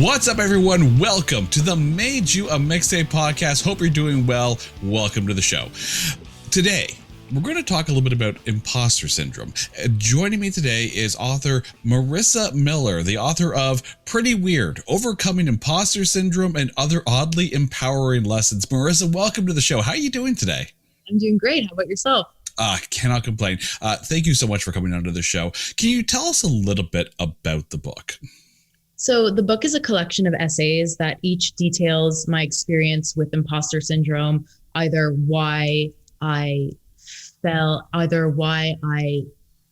What's up, everyone? Welcome to the Made You a Mixtape podcast. Hope you're doing well. Welcome to the show. Today, we're going to talk a little bit about imposter syndrome. Joining me today is author Marissa Miller, the author of Pretty Weird, Overcoming Imposter Syndrome and Other Oddly Empowering Lessons. Marissa, welcome to the show. How are you doing today? I'm doing great. How about yourself? Cannot complain. Thank you so much for coming onto the show. Can you tell us a little bit about the book? So the book is a collection of essays that each details my experience with imposter syndrome, either why I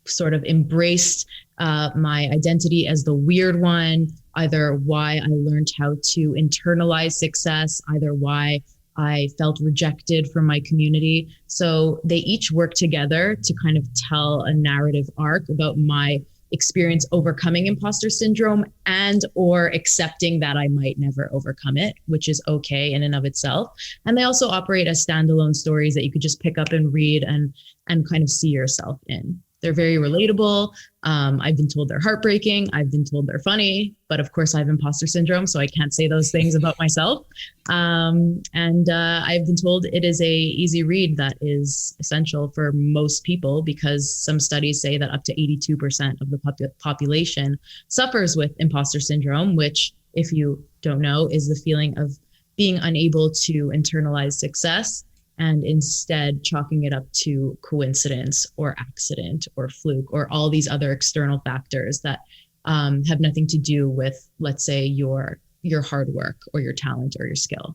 sort of embraced my identity as the weird one, either why I learned how to internalize success, either why I felt rejected from my community. So they each work together to kind of tell a narrative arc about my experience overcoming imposter syndrome and or accepting that I might never overcome it, which is okay in and of itself. And they also operate as standalone stories that you could just pick up and read and kind of see yourself in. They're very relatable. I've been told they're heartbreaking. I've been told they're funny, but of course I have imposter syndrome, so I can't say those things about myself. And I've been told it is a easy read that is essential for most people, because some studies say that up to 82% of the population suffers with imposter syndrome, which, if you don't know, is the feeling of being unable to internalize success and instead chalking it up to coincidence or accident or fluke or all these other external factors that have nothing to do with, let's say, your hard work or your talent or your skill.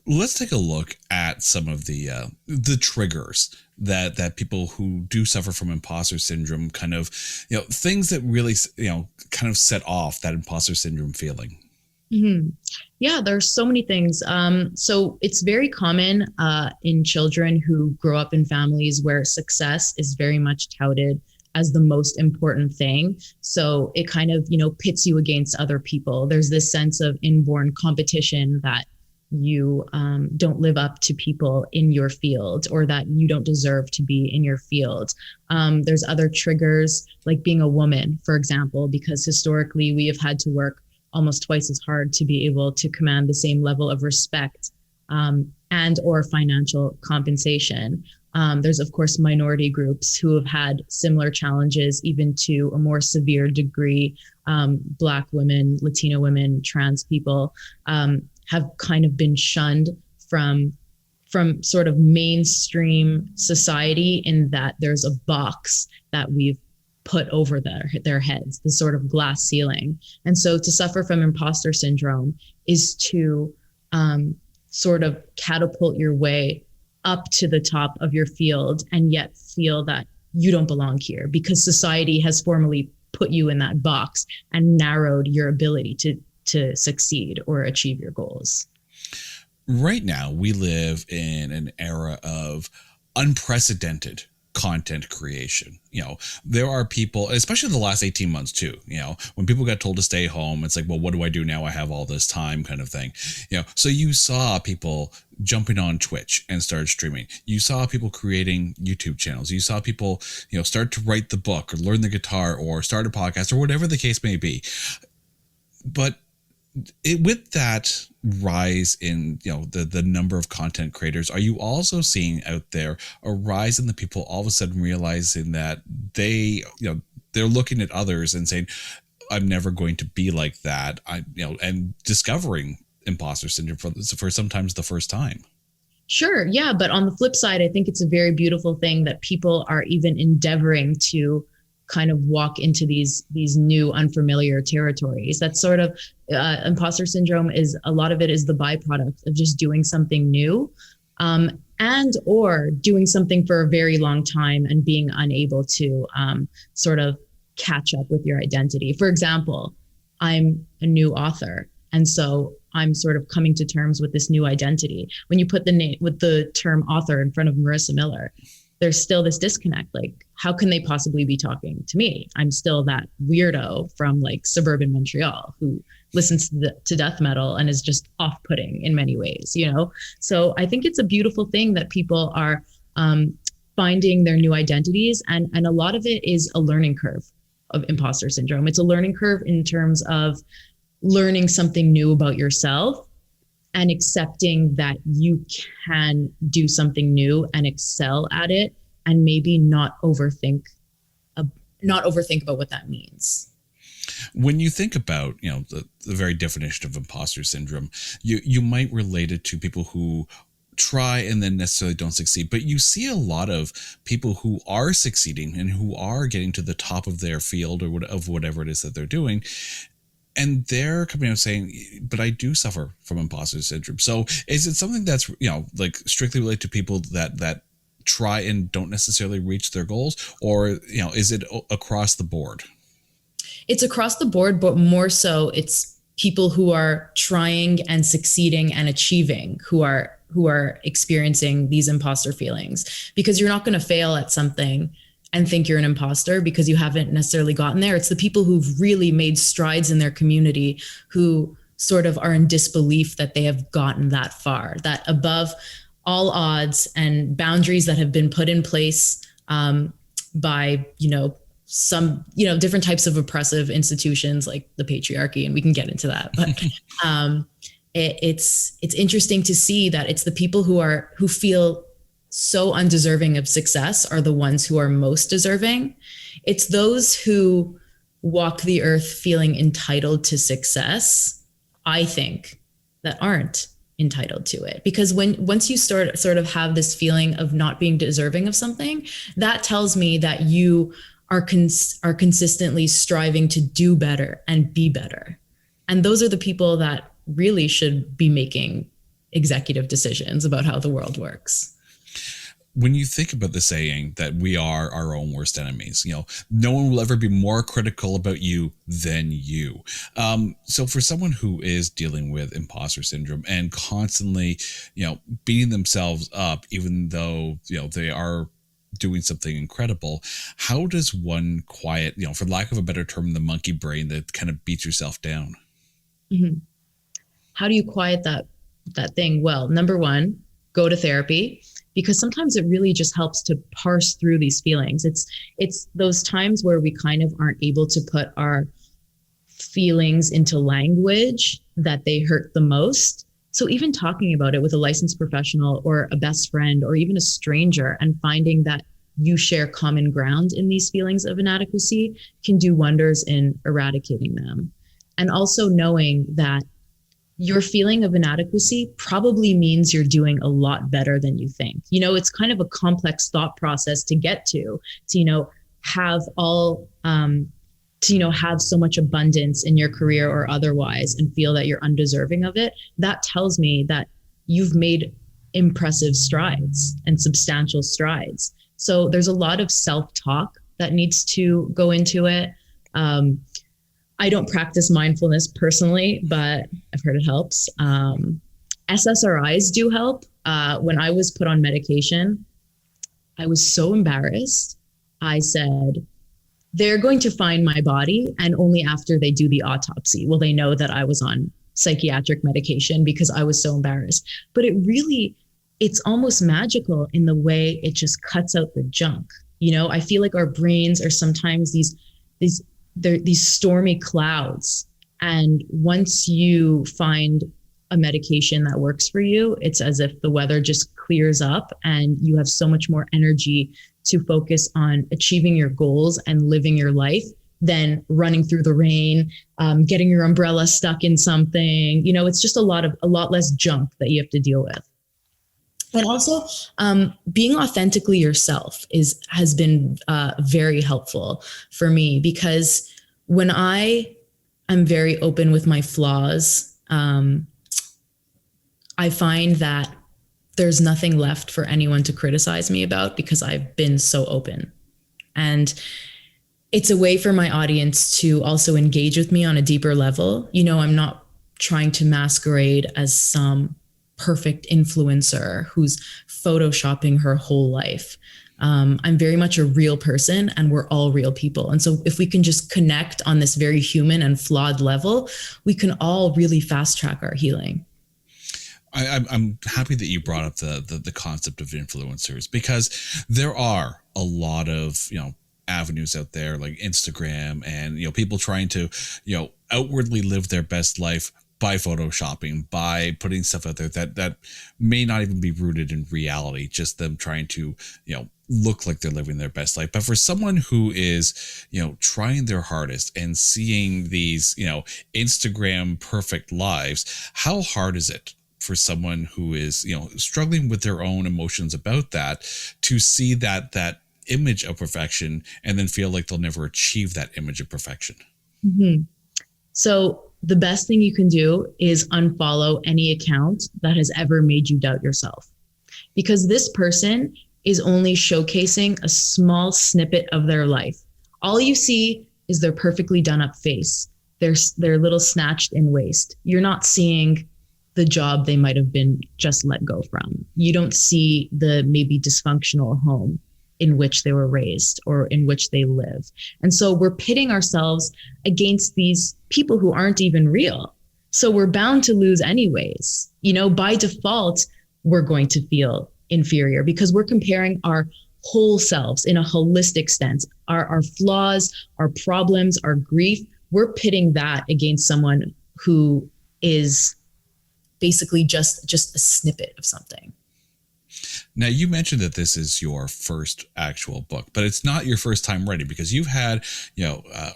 Let's take a look at some of the triggers that people who do suffer from imposter syndrome kind of, things that really, kind of set off that imposter syndrome feeling. Mm-hmm. Yeah, there's so many things. So it's very common in children who grow up in families where success is very much touted as the most important thing. So it kind of, pits you against other people. There's this sense of inborn competition that you don't live up to people in your field, or that you don't deserve to be in your field. There's other triggers, like being a woman, for example, because historically we have had to work almost twice as hard to be able to command the same level of respect and or financial compensation. There's, of course, minority groups who have had similar challenges, even to a more severe degree. Black women, Latino women, trans people have kind of been shunned from sort of mainstream society, in that there's a box that we've put over their heads, the sort of glass ceiling. And so to suffer from imposter syndrome is to sort of catapult your way up to the top of your field, and yet feel that you don't belong here because society has formally put you in that box and narrowed your ability to succeed or achieve your goals. Right now, we live in an era of unprecedented content creation. There are people, especially the last 18 months too, when people got told to stay home, it's like, well, what do I do now? I have all this time, kind of thing. So you saw people jumping on Twitch and start streaming. You saw people creating YouTube channels. You saw people, start to write the book or learn the guitar or start a podcast or whatever the case may be. But with that rise in the number of content creators, are you also seeing out there a rise in the people all of a sudden realizing that they're looking at others and saying, I'm never going to be like that, and discovering imposter syndrome for sometimes the first time? Sure, yeah, but on the flip side, I think it's a very beautiful thing that people are even endeavoring to kind of walk into these new unfamiliar territories. That's sort of imposter syndrome is, a lot of it is the byproduct of just doing something new and or doing something for a very long time and being unable to sort of catch up with your identity. For example, I'm a new author, and so I'm sort of coming to terms with this new identity. When you put the name with the term author in front of Marissa Miller, there's still this disconnect. Like, how can they possibly be talking to me? I'm still that weirdo from like suburban Montreal who listens to death metal and is just off-putting in many ways, So I think it's a beautiful thing that people are finding their new identities. And a lot of it is a learning curve of imposter syndrome. It's a learning curve in terms of learning something new about yourself and accepting that you can do something new and excel at it, and maybe not overthink about what that means. When you think about, the very definition of imposter syndrome, you might relate it to people who try and then necessarily don't succeed, but you see a lot of people who are succeeding and who are getting to the top of their field or of whatever it is that they're doing, and they're coming out saying, but I do suffer from imposter syndrome. So is it something that's, like strictly related to people that try and don't necessarily reach their goals, or, is it across the board? It's across the board, but more so it's people who are trying and succeeding and achieving who are experiencing these imposter feelings, because you're not going to fail at something and think you're an imposter because you haven't necessarily gotten there. It's the people who've really made strides in their community who sort of are in disbelief that they have gotten that far, that above all odds and boundaries that have been put in place by, some, different types of oppressive institutions like the patriarchy, and we can get into that. But it's interesting to see that it's the people who feel so undeserving of success are the ones who are most deserving. It's those who walk the earth feeling entitled to success, I think, that aren't entitled to it. Because once you sort of have this feeling of not being deserving of something, that tells me that you are consistently striving to do better and be better. And those are the people that really should be making executive decisions about how the world works. When you think about the saying that we are our own worst enemies, no one will ever be more critical about you than you. So for someone who is dealing with imposter syndrome and constantly, beating themselves up, even though, they are doing something incredible, how does one quiet, for lack of a better term, the monkey brain that kind of beats yourself down? Mm-hmm. How do you quiet that thing? Well, number one, go to therapy, because sometimes it really just helps to parse through these feelings. It's those times where we kind of aren't able to put our feelings into language that they hurt the most. So even talking about it with a licensed professional or a best friend or even a stranger, and finding that you share common ground in these feelings of inadequacy can do wonders in eradicating them. And also knowing that your feeling of inadequacy probably means you're doing a lot better than you think. It's kind of a complex thought process to get to have all, have so much abundance in your career or otherwise and feel that you're undeserving of it. That tells me that you've made impressive strides and substantial strides. So there's a lot of self-talk that needs to go into it. I don't practice mindfulness personally, but I've heard it helps. SSRIs do help. When I was put on medication, I was so embarrassed. I said, they're going to find my body, and only after they do the autopsy will they know that I was on psychiatric medication, because I was so embarrassed. But it's almost magical in the way it just cuts out the junk. I feel like our brains are sometimes these stormy clouds. And once you find a medication that works for you, it's as if the weather just clears up and you have so much more energy to focus on achieving your goals and living your life than running through the rain, getting your umbrella stuck in something. It's just a lot less junk that you have to deal with. And also, being authentically yourself has been very helpful for me, because when I am very open with my flaws, I find that there's nothing left for anyone to criticize me about, because I've been so open. And it's a way for my audience to also engage with me on a deeper level. I'm not trying to masquerade as some perfect influencer who's photoshopping her whole life. I'm very much a real person, and we're all real people. And so if we can just connect on this very human and flawed level, we can all really fast track our healing. I'm happy that you brought up the concept of influencers, because there are a lot of, avenues out there like Instagram and, people trying to, outwardly live their best life by photoshopping, by putting stuff out there that may not even be rooted in reality, just them trying to, look like they're living their best life. But for someone who is, trying their hardest and seeing these, Instagram perfect lives, how hard is it for someone who is, struggling with their own emotions about that, to see that image of perfection and then feel like they'll never achieve that image of perfection? Mm-hmm. So the best thing you can do is unfollow any account that has ever made you doubt yourself, because this person is only showcasing a small snippet of their life. All you see is their perfectly done up face, their little snatched in waist. You're not seeing the job they might have been just let go from. You don't see the maybe dysfunctional home in which they were raised or in which they live. And so we're pitting ourselves against these people who aren't even real. So we're bound to lose anyways. By default, we're going to feel inferior because we're comparing our whole selves in a holistic sense, our flaws, our problems, our grief. We're pitting that against someone who is basically just a snippet of something. Now, you mentioned that this is your first actual book, but it's not your first time writing, because you've had,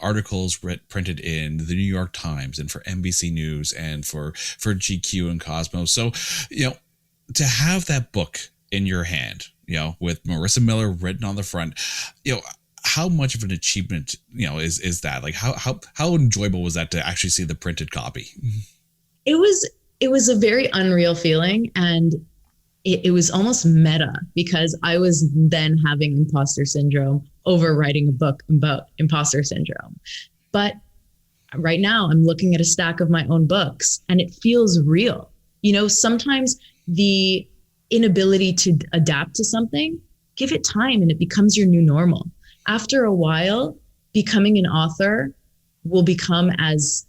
articles printed in the New York Times and for NBC News and for GQ and Cosmos. So, to have that book in your hand, with Marissa Miller written on the front, how much of an achievement, is that? Like, how enjoyable was that to actually see the printed copy? It was a very unreal feeling, and it was almost meta, because I was then having imposter syndrome over writing a book about imposter syndrome. But right now I'm looking at a stack of my own books and it feels real. Sometimes the inability to adapt to something, give it time and it becomes your new normal. After a while, becoming an author will become as,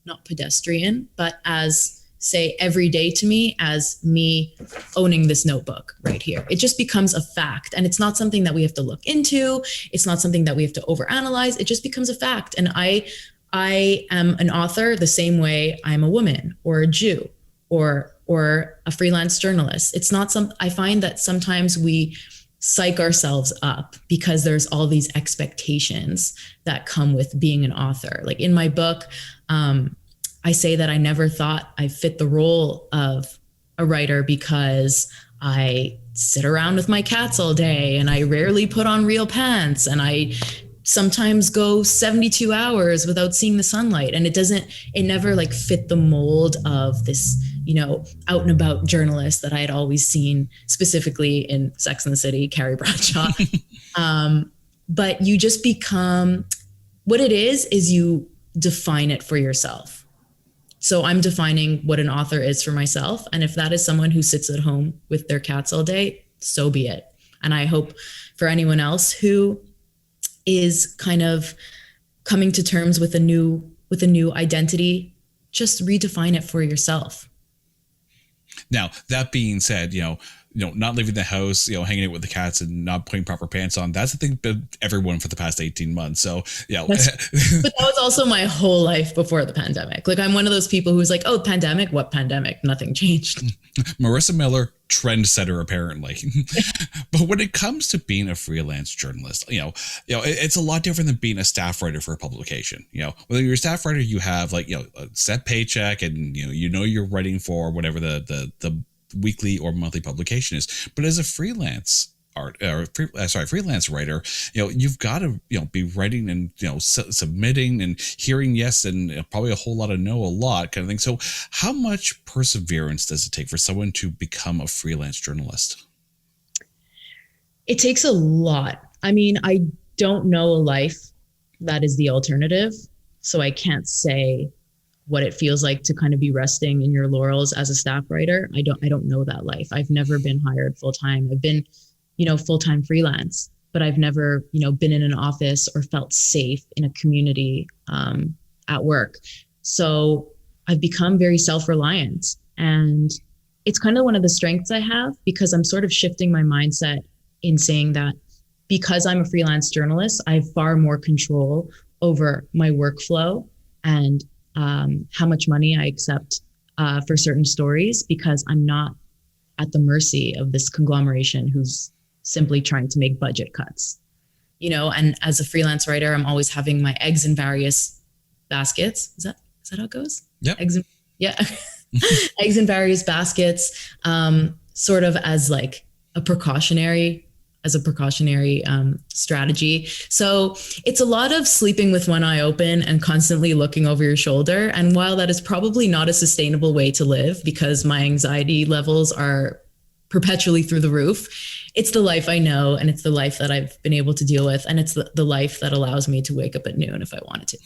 not pedestrian, but as, say, every day to me as me owning this notebook right here. It just becomes a fact. And it's not something that we have to look into. It's not something that we have to overanalyze. It just becomes a fact. And I am an author the same way I'm a woman or a Jew or a freelance journalist. It's not I find that sometimes we psych ourselves up because there's all these expectations that come with being an author. Like in my book, I say that I never thought I fit the role of a writer because I sit around with my cats all day and I rarely put on real pants and I sometimes go 72 hours without seeing the sunlight. And it never like fit the mold of this, out and about journalist that I had always seen, specifically in Sex and the City, Carrie Bradshaw. But you just become, what it is you define it for yourself. So I'm defining what an author is for myself. And if that is someone who sits at home with their cats all day, so be it. And I hope for anyone else who is kind of coming to terms with a new identity, just redefine it for yourself. Now, that being said, not leaving the house, hanging out with the cats and not putting proper pants on. That's the thing for everyone for the past 18 months. So, yeah. But that was also my whole life before the pandemic. Like, I'm one of those people who's like, oh, pandemic? What pandemic? Nothing changed. Marissa Miller, trendsetter, apparently. But when it comes to being a freelance journalist, it's a lot different than being a staff writer for a publication. Whether you're a staff writer, you have a set paycheck and, you're writing for whatever the weekly or monthly publication is. But as a freelance freelance writer, you've got to, be writing and, submitting and hearing yes and probably a whole lot of no a lot kind of thing. So how much perseverance does it take for someone to become a freelance journalist? It takes a lot. I mean, I don't know a life that is the alternative. So I can't say what it feels like to kind of be resting in your laurels as a staff writer. I don't know that life. I've never been hired full-time. I've been, full-time freelance, but I've never, been in an office or felt safe in a community at work. So I've become very self-reliant, and it's kind of one of the strengths I have, because I'm sort of shifting my mindset in saying that because I'm a freelance journalist, I have far more control over my workflow and how much money I accept for certain stories, because I'm not at the mercy of this conglomeration who's simply trying to make budget cuts. And as a freelance writer, I'm always having my eggs in various baskets. Is that how it goes? Yep. Yeah. Eggs in various baskets, sort of as like a precautionary strategy. So it's a lot of sleeping with one eye open and constantly looking over your shoulder. And while that is probably not a sustainable way to live, because my anxiety levels are perpetually through the roof, it's the life I know, and it's the life that I've been able to deal with. And it's the life that allows me to wake up at noon if I wanted to.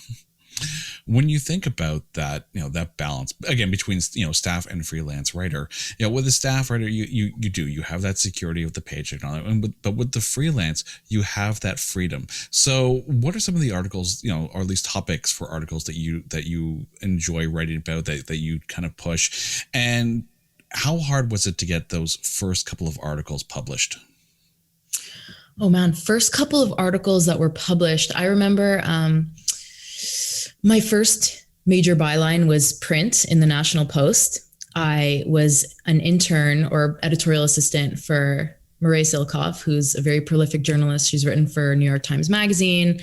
When you think about that, that balance again between, staff and freelance writer, with a staff writer, you have that security of the paycheck and all that, but with the freelance, you have that freedom. So what are some of the articles, or at least topics for articles that you enjoy writing about, that you kind of push, and how hard was it to get those first couple of articles published? Oh man, first couple of articles that were published, I remember, my first major byline was print in the National Post. I was an intern or editorial assistant for Marissa Miller, who's a very prolific journalist. She's written for New York Times Magazine,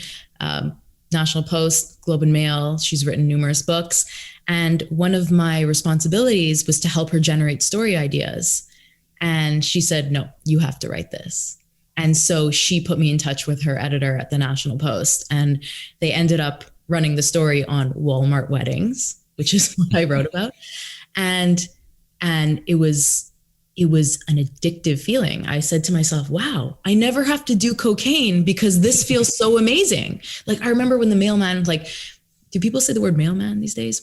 National Post, Globe and Mail. She's written numerous books. And one of my responsibilities was to help her generate story ideas. And she said, no, you have to write this. And so she put me in touch with her editor at the National Post, and they ended up running the story on Walmart weddings, which is what I wrote about. And it was an addictive feeling. I said to myself, wow, I never have to do cocaine because this feels so amazing. Like, I remember when the mailman, like, do people say the word mailman these days?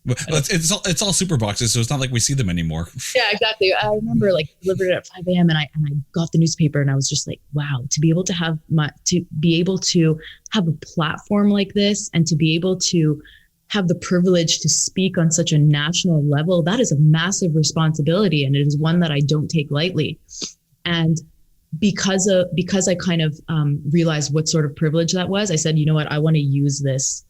It's all super boxes, so it's not like we see them anymore. Yeah, exactly. I remember like delivered it at 5 a.m. and I got the newspaper, and I was just like, wow, to be able to have a platform like this, and to be able to have the privilege to speak on such a national level, that is a massive responsibility, and it is one that I don't take lightly. And because I kind of realized what sort of privilege that was, I said, you know what, I want to use this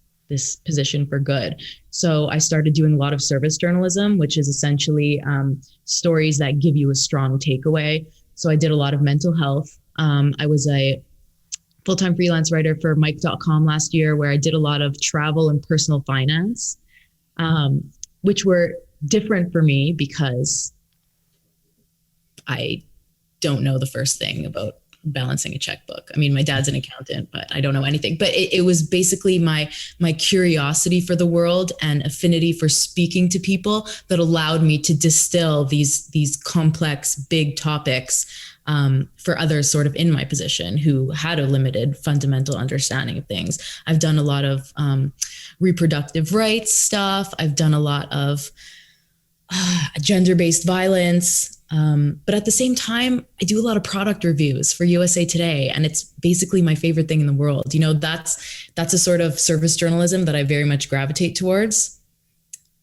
position for good. So I started doing a lot of service journalism, which is essentially stories that give you a strong takeaway. So I did a lot of mental health. I was a full-time freelance writer for Mike.com last year, where I did a lot of travel and personal finance, which were different for me because I don't know the first thing about balancing a checkbook. I mean, my dad's an accountant, but I don't know anything. But it was basically my curiosity for the world and affinity for speaking to people that allowed me to distill these complex, big topics for others sort of in my position who had a limited fundamental understanding of things. I've done a lot of reproductive rights stuff. I've done a lot of gender-based violence. But at the same time, I do a lot of product reviews for USA Today, and it's basically my favorite thing in the world. That's a sort of service journalism that I very much gravitate towards.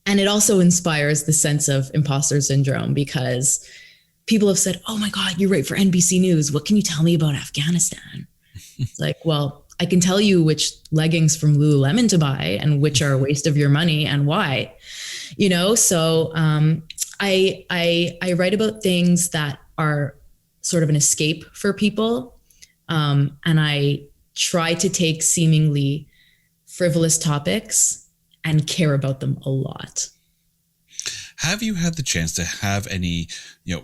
And it also inspires the sense of imposter syndrome, because people have said, oh my God, you write for NBC News. What can you tell me about Afghanistan? It's like, well, I can tell you which leggings from Lululemon to buy and which are a waste of your money and why, so I write about things that are sort of an escape for people. And I try to take seemingly frivolous topics and care about them a lot. Have you had the chance to have any,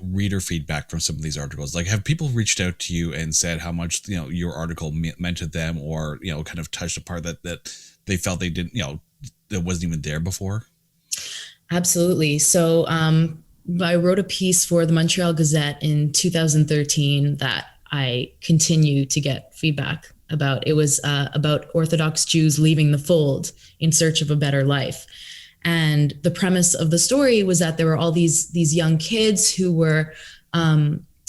reader feedback from some of these articles? Like, have people reached out to you and said how much, your article meant to them, or, kind of touched a part that they felt they didn't, that wasn't even there before? Absolutely. So, I wrote a piece for the Montreal Gazette in 2013 that I continue to get feedback about. It was about Orthodox Jews leaving the fold in search of a better life. And the premise of the story was that there were all these young kids who were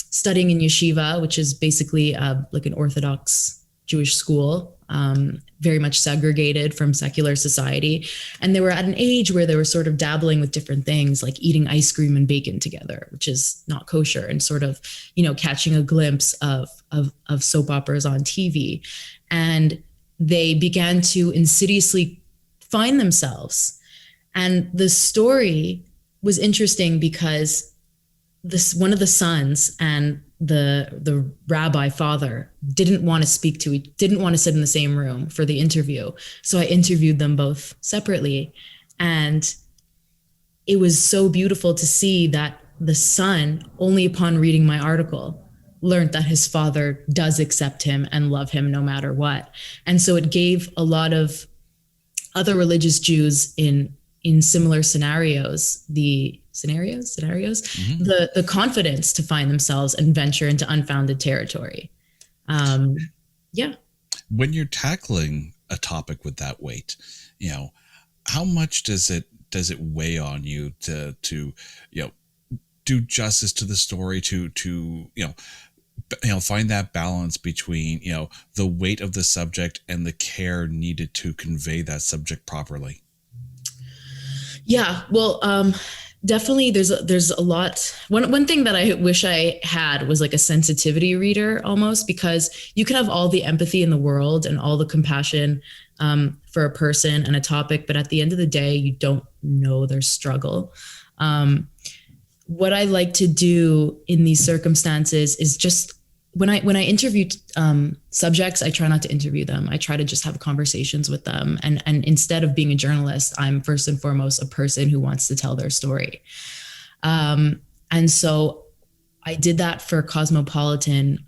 studying in yeshiva, which is basically like an Orthodox Jewish school very much segregated from secular society. And they were at an age where they were sort of dabbling with different things, like eating ice cream and bacon together, which is not kosher, and sort of, catching a glimpse of soap operas on TV. And they began to insidiously find themselves. And the story was interesting because one of the sons and the rabbi father didn't want to sit in the same room for the interview. So I interviewed them both separately. And it was so beautiful to see that the son, only upon reading my article, learned that his father does accept him and love him no matter what. And so it gave a lot of other religious Jews in similar scenarios, Mm-hmm. the confidence to find themselves and venture into unfounded territory. Yeah. When you're tackling a topic with that weight, how much does it weigh on you to do justice to the story, to find that balance between the weight of the subject and the care needed to convey that subject properly? Yeah, well, definitely there's a lot. One thing that I wish I had was like a sensitivity reader almost, because you can have all the empathy in the world and all the compassion for a person and a topic, but at the end of the day, you don't know their struggle. What I like to do in these circumstances is just when I interview subjects, I try not to interview them. I try to just have conversations with them. And instead of being a journalist, I'm first and foremost a person who wants to tell their story. And so I did that for Cosmopolitan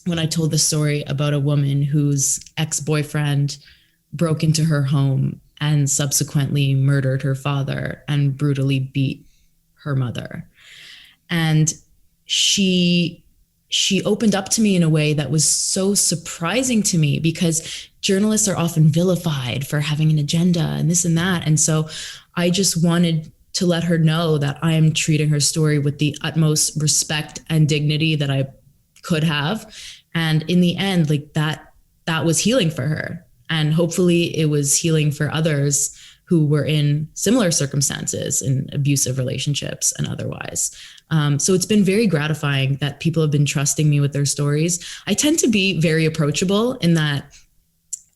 when I told the story about a woman whose ex-boyfriend broke into her home and subsequently murdered her father and brutally beat her mother. And she opened up to me in a way that was so surprising to me, because journalists are often vilified for having an agenda and this and that. And so I just wanted to let her know that I am treating her story with the utmost respect and dignity that I could have. And in the end, like that was healing for her. And hopefully it was healing for others who were in similar circumstances, in abusive relationships and otherwise. So it's been very gratifying that people have been trusting me with their stories. I tend to be very approachable in that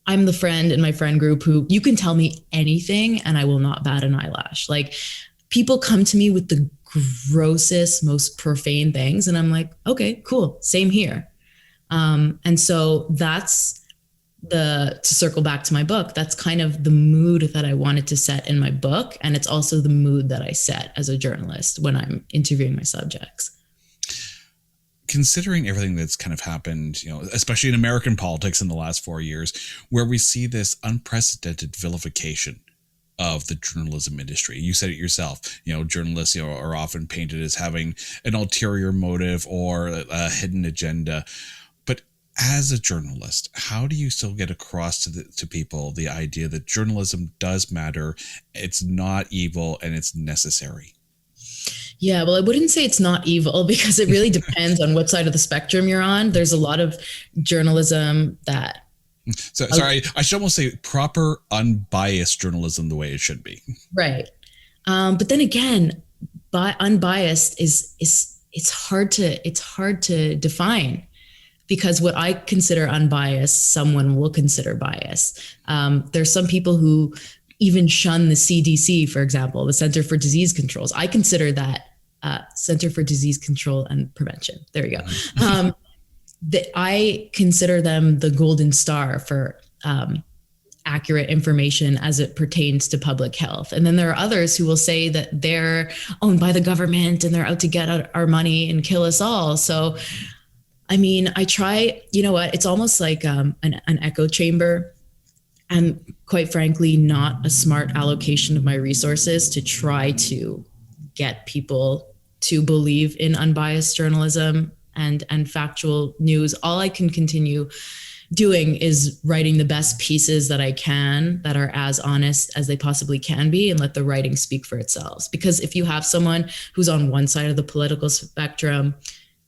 I'm the friend in my friend group who you can tell me anything and I will not bat an eyelash. Like, people come to me with the grossest, most profane things, and I'm like, okay, cool, same here. And so that's to circle back to my book, that's kind of the mood that I wanted to set in my book. And it's also the mood that I set as a journalist when I'm interviewing my subjects. Considering everything that's kind of happened, especially in American politics in the last 4 years, where we see this unprecedented vilification of the journalism industry. You said it yourself, journalists, are often painted as having an ulterior motive or a hidden agenda. As a journalist, how do you still get across to people the idea that journalism does matter, it's not evil, and it's necessary? Yeah, well, I wouldn't say it's not evil, because it really depends on what side of the spectrum you're on. There's a lot of journalism that... So, sorry, I should almost say proper, unbiased journalism the way it should be. Right. But then again, unbiased is it's hard to define. Because what I consider unbiased, someone will consider biased. There's some people who even shun the CDC, for example, the Center for Disease Controls. I consider that Center for Disease Control and Prevention. There you go. I consider them the golden star for accurate information as it pertains to public health. And then there are others who will say that they're owned by the government and they're out to get our money and kill us all. So I mean, I try, it's almost like an echo chamber, and quite frankly, not a smart allocation of my resources to try to get people to believe in unbiased journalism and factual news. All I can continue doing is writing the best pieces that I can that are as honest as they possibly can be, and let the writing speak for itself. Because if you have someone who's on one side of the political spectrum,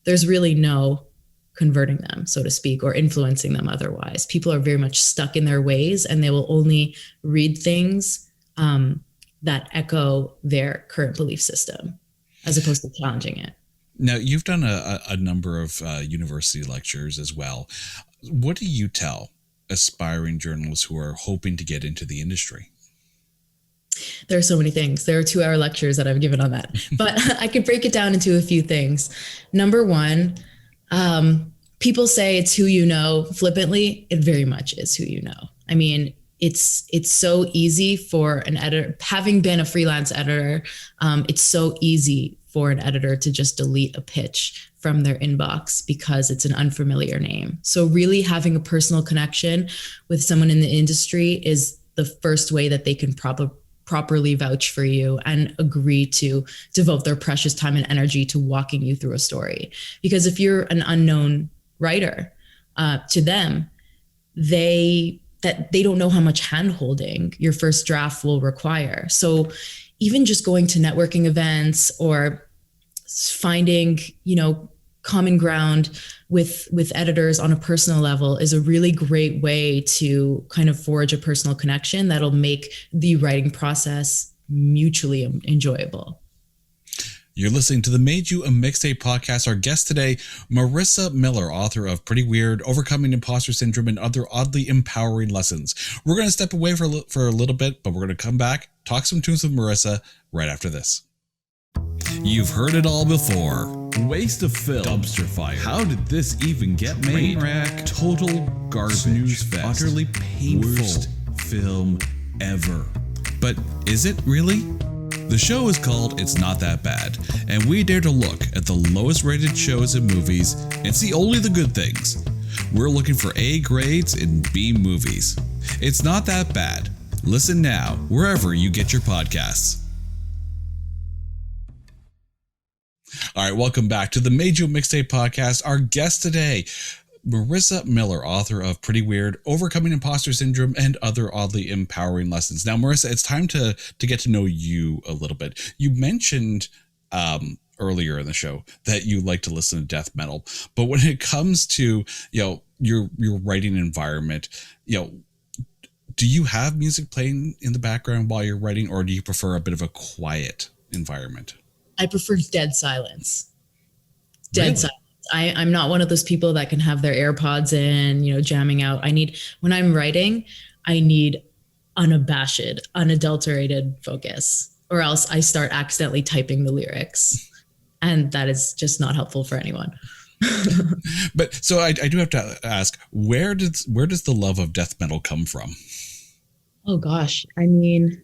there's really no converting them, so to speak, or influencing them otherwise. People are very much stuck in their ways, and they will only read things that echo their current belief system as opposed to challenging it. Now, you've done a number of university lectures as well. What do you tell aspiring journalists who are hoping to get into the industry? There are so many things. There are 2-hour lectures that I've given on that, but I could break it down into a few things. Number one, people say it's who you know flippantly. It very much is who you know. I mean, it's so easy for an editor, having been a freelance editor, it's so easy for an editor to just delete a pitch from their inbox because it's an unfamiliar name. So really having a personal connection with someone in the industry is the first way that they can properly vouch for you and agree to devote their precious time and energy to walking you through a story. Because if you're an unknown writer, to them, they don't know how much hand-holding your first draft will require. So even just going to networking events or finding, common ground with editors on a personal level is a really great way to kind of forge a personal connection that'll make the writing process mutually enjoyable. You're listening to the Made You a Mixtape podcast. Our guest today, Marissa Miller, author of Pretty Weird, Overcoming Impostor Syndrome, and Other Oddly Empowering Lessons. We're going to step away for a little bit, but we're going to come back, talk some tunes with Marissa right after this. You've heard it all before. Waste of film. Dumpster fire. How did this even get made? Trainwreck. Total garbage. Snooze fest. Utterly painful. Worst film ever. But is it really? The show is called It's Not That Bad, and we dare to look at the lowest rated shows and movies and see only the good things. We're looking for A grades in B movies. It's Not That Bad. Listen now, wherever you get your podcasts. All right, welcome back to the Made You a Mixtape podcast. Our guest today, Marissa Miller, author of Pretty Weird, Overcoming Impostor Syndrome, and Other Oddly Empowering Lessons. Now, Marissa, it's time to get to know you a little bit. You mentioned earlier in the show that you like to listen to death metal, but when it comes to your writing environment, do you have music playing in the background while you're writing, or do you prefer a bit of a quiet environment? I prefer dead silence. Really? Silence. I'm not one of those people that can have their AirPods in, jamming out. When I'm writing, I need unabashed, unadulterated focus, or else I start accidentally typing the lyrics. And that is just not helpful for anyone. But so I do have to ask, where does the love of death metal come from? Oh gosh. I mean,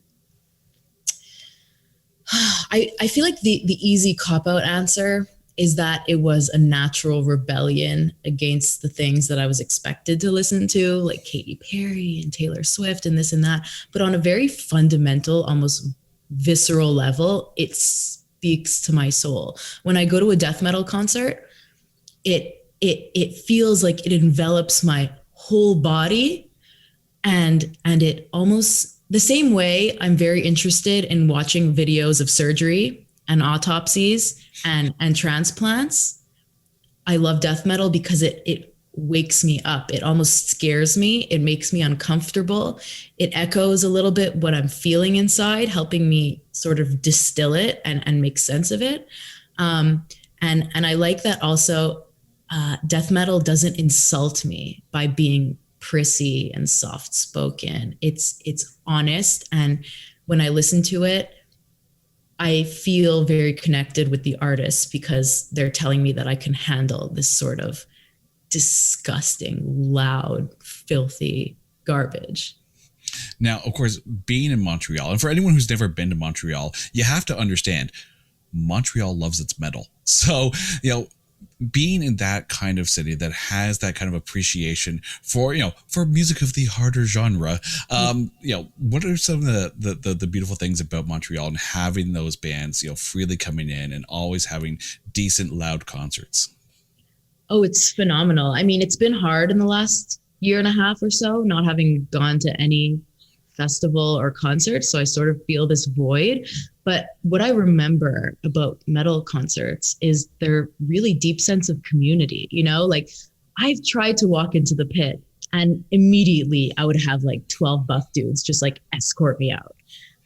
I feel like the easy cop-out answer is that it was a natural rebellion against the things that I was expected to listen to, like Katy Perry and Taylor Swift and this and that. But on a very fundamental, almost visceral level, it speaks to my soul. When I go to a death metal concert, it feels like it envelops my whole body, and it almost the same way I'm very interested in watching videos of surgery and autopsies and transplants. I love death metal because it wakes me up. It almost scares me. It makes me uncomfortable. It echoes a little bit what I'm feeling inside, helping me sort of distill it and make sense of it. And I like that also death metal doesn't insult me by being prissy and soft spoken. It's honest, and when I listen to it, I feel very connected with the artist because they're telling me that I can handle this sort of disgusting, loud, filthy garbage. Now, of course, being in Montreal, and for anyone who's never been to Montreal, you have to understand Montreal loves its metal. So, being in that kind of city that has that kind of appreciation for music of the harder genre, what are some of the beautiful things about Montreal and having those bands, freely coming in and always having decent, loud concerts? Oh, it's phenomenal. I mean, it's been hard in the last year and a half or so, not having gone to any festival or concert. So I sort of feel this void. But what I remember about metal concerts is their really deep sense of community, you know, like I've tried to walk into the pit and immediately I would have like 12 buff dudes just like escort me out.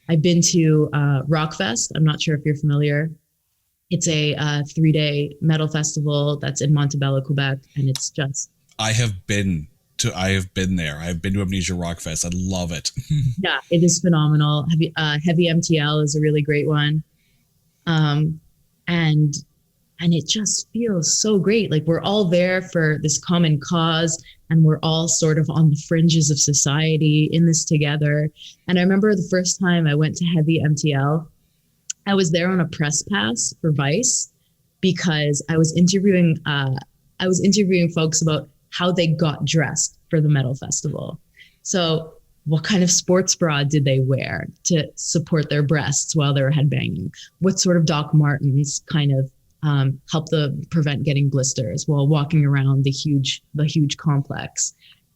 I've been to Rockfest. I'm not sure if you're familiar. It's a 3-day metal festival that's in Montebello, Quebec, and it's just I have been there. I've been to Amnesia Rockfest. I love it. yeah, it is phenomenal. Heavy MTL is a really great one, um, and and it just feels so great. Like we're all there for this common cause, and we're all sort of on the fringes of society in this together. And I remember the first time I went to Heavy MTL, I was there on a press pass for Vice because I was interviewing folks about how they got dressed for the metal festival. So what kind of sports bra did they wear to support their breasts while they were headbanging? What sort of Doc Martens kind of help prevent getting blisters while walking around the huge complex?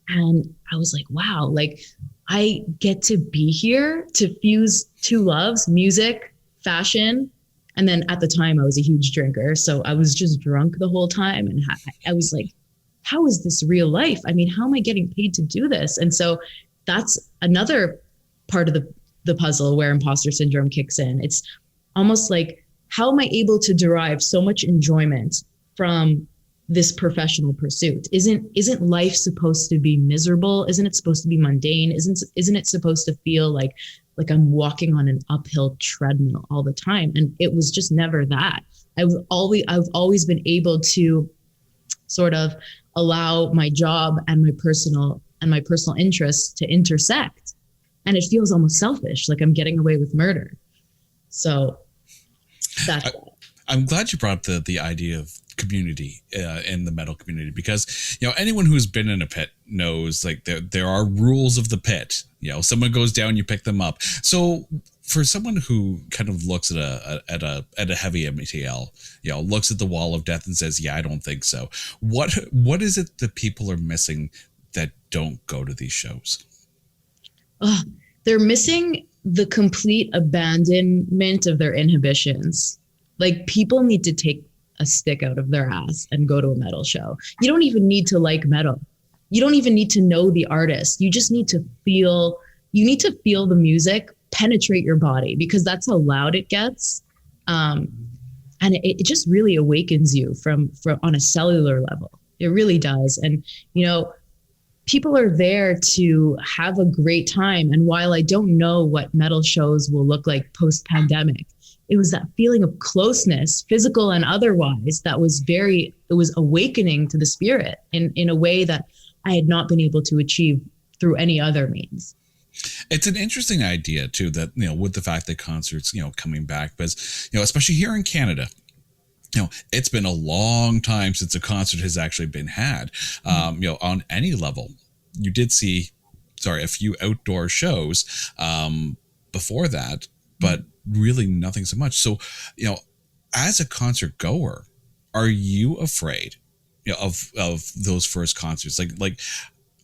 And I was like, wow, like I get to be here to fuse two loves, music, fashion. And then at the time I was a huge drinker. So I was just drunk the whole time. And I was like, how is this real life? I mean, how am I getting paid to do this? And so that's another part of the puzzle where imposter syndrome kicks in. It's almost like, how am I able to derive so much enjoyment from this professional pursuit? Isn't life supposed to be miserable? Isn't it supposed to be mundane? Isn't it supposed to feel like I'm walking on an uphill treadmill all the time? And it was just never that. I've always been able to sort of allow my job and my personal interests to intersect. And it feels almost selfish, like I'm getting away with murder. So that's I'm glad you brought up the idea of community in the metal community, because anyone who's been in a pit knows like there are rules of the pit. Someone goes down, you pick them up. So for someone who kind of looks at a heavy MTL, looks at the wall of death and says, yeah, I don't think so. What is it that people are missing that don't go to these shows? Oh, they're missing the complete abandonment of their inhibitions. Like people need to take a stick out of their ass and go to a metal show. You don't even need to like metal. You don't even need to know the artist. You just need to feel the music penetrate your body, because that's how loud it gets. And it just really awakens you from on a cellular level. It really does. And, people are there to have a great time. And while I don't know what metal shows will look like post-pandemic, it was that feeling of closeness, physical and otherwise, that was it was awakening to the spirit in a way that I had not been able to achieve through any other means. It's an interesting idea too, that, with the fact that concerts, coming back, because, especially here in Canada, it's been a long time since a concert has actually been had, on any level. You did see, a few outdoor shows before that, but really nothing so much. So, as a concert goer, are you afraid of those first concerts? Like,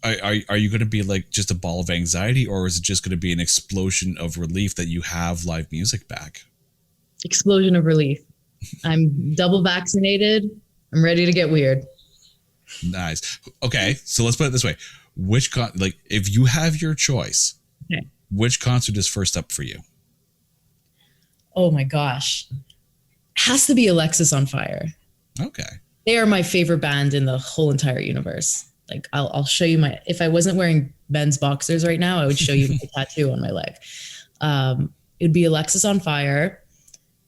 are you going to be like just a ball of anxiety, or is it just going to be an explosion of relief that you have live music back? Explosion of relief. I'm double vaccinated. I'm ready to get weird. Nice. Okay, so let's put it this way: if you have your choice, okay, which concert is first up for you? Oh my gosh, has to be Alexis on Fire. Okay, they are my favorite band in the whole entire universe. Like I'll show you if I wasn't wearing men's boxers right now, I would show you my tattoo on my leg. It'd be Alexis on Fire,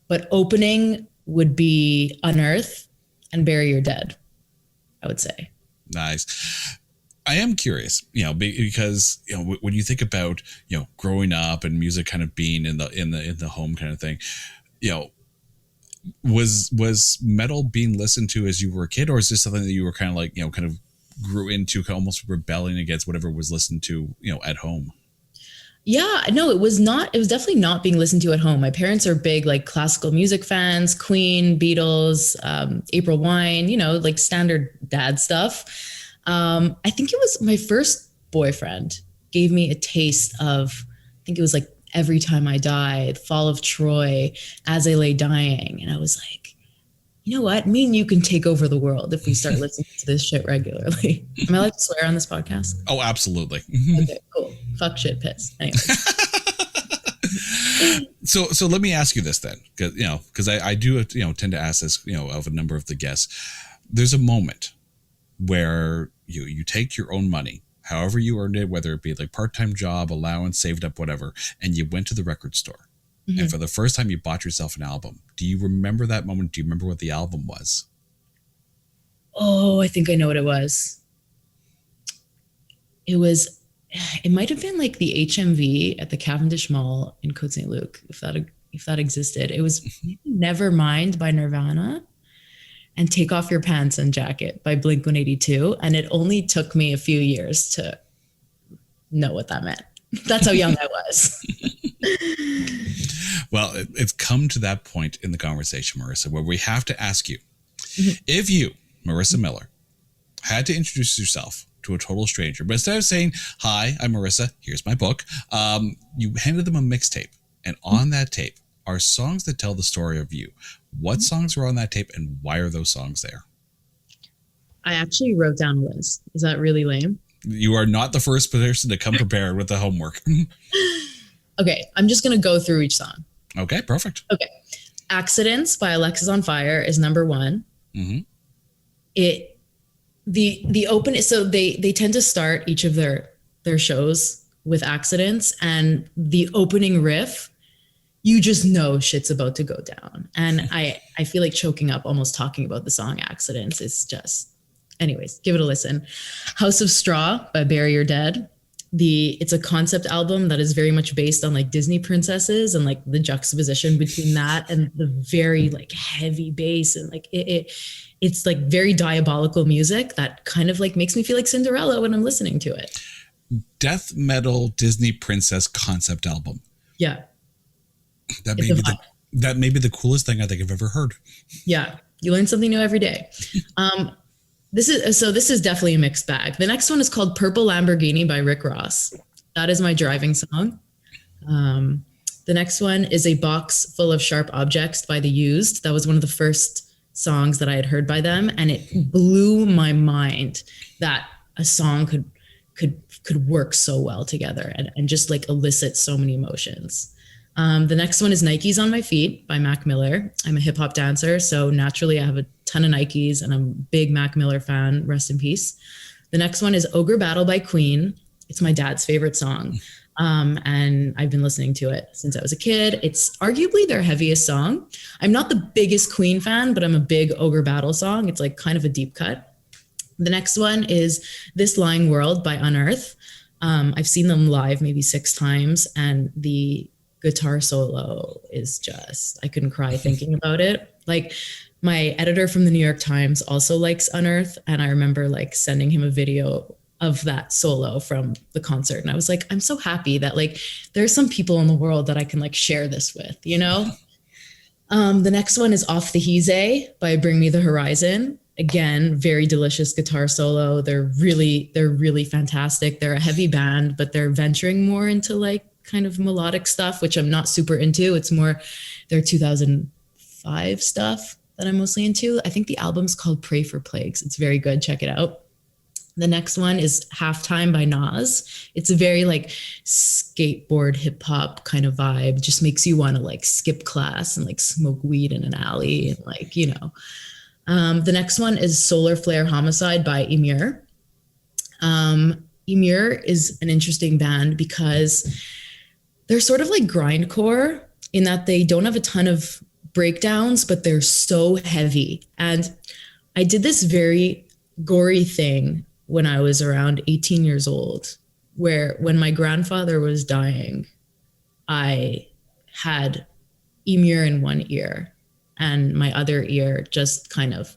but opening would be Unearth and Bury Your Dead, I would say. Nice. I am curious, because, when you think about, growing up and music kind of being in the home kind of thing, was metal being listened to as you were a kid, or is this something that you were kind of like, kind of grew into, almost rebelling against whatever was listened to, at home? Yeah, no, it was not. It was definitely not being listened to at home. My parents are big, like classical music fans, Queen, Beatles, April Wine, like standard dad stuff. I think it was my first boyfriend gave me a taste of, I think it was like Every Time I Died, Fall of Troy, As I Lay Dying. And I was like, you know what? Me and you can take over the world if we start listening to this shit regularly. Am I allowed to swear on this podcast? Oh, absolutely. Okay, cool. Fuck, shit, piss. Anyway. So let me ask you this then, because I do tend to ask this of a number of the guests. There's a moment where you take your own money, however you earned it, whether it be like part-time job, allowance, saved up, whatever, and you went to the record store. Mm-hmm. And for the first time you bought yourself an album. Do you remember that moment? Do you remember what the album was? Oh, I think I know what it was. It might have been like the HMV at the Cavendish Mall in Côte St. Luc, if that existed. It was Nevermind by Nirvana and Take Off Your Pants and Jacket by Blink-182. And it only took me a few years to know what that meant. That's how young I was. Well, it's come to that point in the conversation, Marissa, where we have to ask you, if you, Marissa Miller, had to introduce yourself to a total stranger, but instead of saying, "Hi, I'm Marissa, here's my book," you handed them a mixtape. And on that tape are songs that tell the story of you. What songs were on that tape and why are those songs there? I actually wrote down a list. Is that really lame? You are not the first person to come prepared with the homework. Okay, I'm just going to go through each song. Okay, perfect. Okay. Accidents by Alexis on Fire is number one. Mm-hmm. The open, so they tend to start each of their shows with Accidents, and the opening riff, you just know shit's about to go down. And I feel like choking up almost talking about the song Accidents. It's just, anyways, give it a listen. House of Straw by Bury Your Dead. It's a concept album that is very much based on like Disney princesses and like the juxtaposition between that and the very like heavy bass, and like it's like very diabolical music that kind of like makes me feel like Cinderella when I'm listening to it. Death metal Disney princess concept album. Yeah. That may be the coolest thing I think I've ever heard. Yeah. You learn something new every day. This is definitely a mixed bag. The next one is called Purple Lamborghini by Rick Ross. That is my driving song. The next one is A Box Full of Sharp Objects by The Used. That was one of the first songs that I had heard by them. And it blew my mind that a song could work so well together and just like elicit so many emotions. The next one is Nikes on My Feet by Mac Miller. I'm a hip hop dancer, so naturally I have a ton of Nikes and I'm a big Mac Miller fan. Rest in peace. The next one is Ogre Battle by Queen. It's my dad's favorite song. And I've been listening to it since I was a kid. It's arguably their heaviest song. I'm not the biggest Queen fan, but I'm a big Ogre Battle song. It's like kind of a deep cut. The next one is This Lying World by Unearth. I've seen them live maybe 6 times, and the guitar solo is just, I couldn't cry thinking about it. Like, my editor from the New York Times also likes Unearth, and I remember like sending him a video of that solo from the concert, and I was like, I'm so happy that like there's some people in the world that I can like share this with, you know? The next one is Off the Heeze by Bring Me the Horizon. Again, very delicious guitar solo. They're really fantastic. They're a heavy band, but they're venturing more into like kind of melodic stuff, which I'm not super into. It's more their 2005 stuff that I'm mostly into. I think the album's called Pray for Plagues. It's very good. Check it out. The next one is Halftime by Nas. It's a very like skateboard hip hop kind of vibe. It just makes you want to like skip class and like smoke weed in an alley and like, you know. The next one is Solar Flare Homicide by Emir. Emir is an interesting band because they're sort of like grindcore in that they don't have a ton of breakdowns, but they're so heavy. And I did this very gory thing when I was around 18 years old, where when my grandfather was dying, I had Emir in one ear and my other ear just kind of,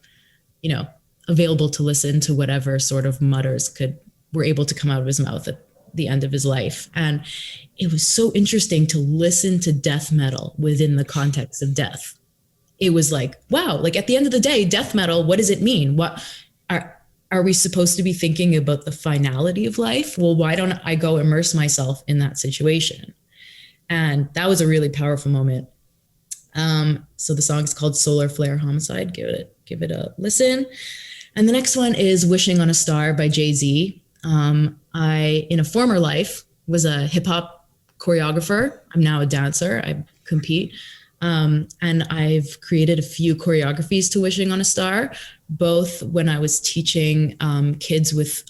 you know, available to listen to whatever sort of mutters were able to come out of his mouth at the end of his life. And it was so interesting to listen to death metal within the context of death. It was like, wow, like at the end of the day, death metal, what does it mean? What are we supposed to be thinking about the finality of life? Well, why don't I go immerse myself in that situation? And that was a really powerful moment. So the song is called Solar Flare Homicide. Give it a listen. And the next one is Wishing on a Star by Jay-Z. I, in a former life, was a hip hop choreographer. I'm now a dancer. I compete. And I've created a few choreographies to Wishing on a Star, both when I was teaching kids with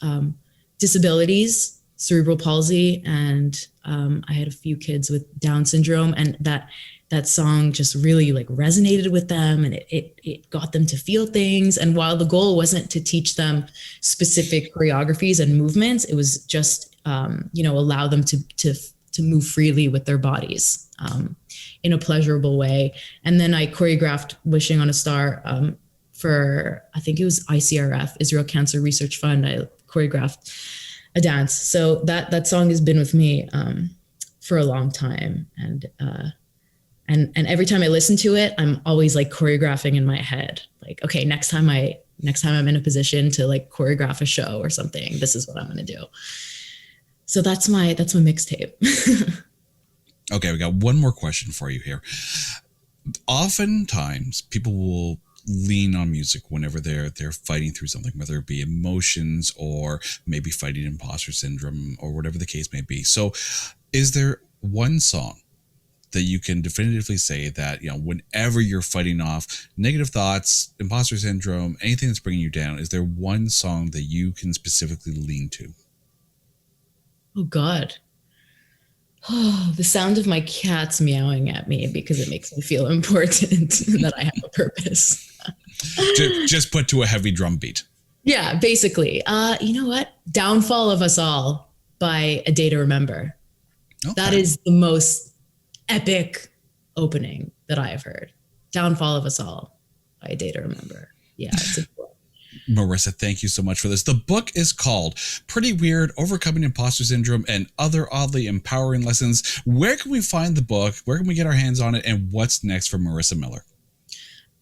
disabilities, cerebral palsy, and I had a few kids with Down syndrome, and that song just really like resonated with them, and it got them to feel things. And while the goal wasn't to teach them specific choreographies and movements, it was just allow them to move freely with their bodies in a pleasurable way. And then I choreographed Wishing on a Star for, I think it was ICRF, Israel Cancer Research Fund. I choreographed a dance. So that song has been with me for a long time. And every time I listen to it, I'm always like choreographing in my head. Like, okay, next time I'm in a position to like choreograph a show or something, this is what I'm going to do. So that's my mixtape. Okay, we got one more question for you here. Oftentimes, people will lean on music whenever they're fighting through something, whether it be emotions or maybe fighting imposter syndrome or whatever the case may be. So, is there one song that you can definitively say that, whenever you're fighting off negative thoughts, imposter syndrome, anything that's bringing you down, is there one song that you can specifically lean to? Oh God. Oh, the sound of my cats meowing at me because it makes me feel important that I have a purpose. just put to a heavy drum beat. Yeah, basically. You know what? Downfall of Us All by A Day to Remember. Okay. That is the most epic opening that I have heard. Downfall of Us All by A Day to Remember. Yeah, it's a book. Marissa, thank you so much for this. The book is called Pretty Weird: Overcoming Imposter Syndrome and Other Oddly Empowering Lessons. Where can we find the book? Where can we get our hands on it? And what's next for Marissa Miller?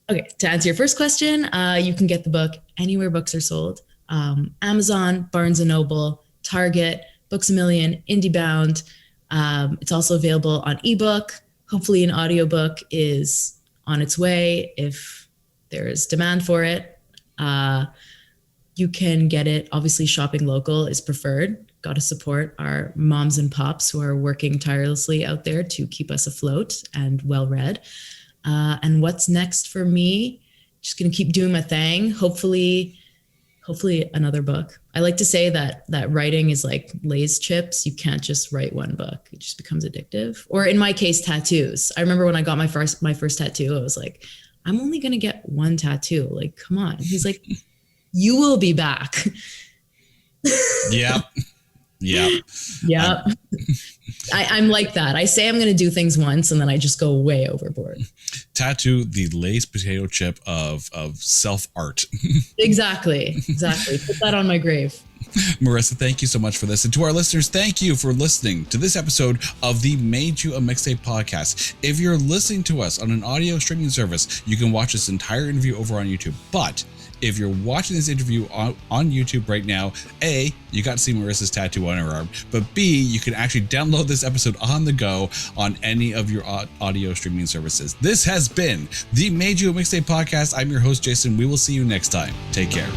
Okay, to answer your first question, you can get the book anywhere books are sold. Amazon, Barnes & Noble, Target, Books A Million, IndieBound. It's also available on ebook. Hopefully an audiobook is on its way if there is demand for it. You can get it. Obviously, shopping local is preferred. Got to support our moms and pops who are working tirelessly out there to keep us afloat and well-read. And what's next for me? Just going to keep doing my thing. Hopefully another book. I like to say that writing is like Lay's chips. You can't just write one book. It just becomes addictive. Or in my case, tattoos. I remember when I got my first tattoo, I was like, I'm only going to get one tattoo. Like, come on. He's like, you will be back. Yep. I'm like that. I say I'm going to do things once and then I just go way overboard. Tattoo the Lay's potato chip of self-art. Exactly. Put that on my grave. Marissa, thank you so much for this. And to our listeners, thank you for listening to this episode of the Made You a Mixtape podcast. If you're listening to us on an audio streaming service, you can watch this entire interview over on YouTube. But if you're watching this interview on YouTube right now, A, you got to see Marissa's tattoo on her arm, but B, you can actually download this episode on the go on any of your audio streaming services. This has been the Made You a Mixtape podcast. I'm your host, Jason. We will see you next time. Take care.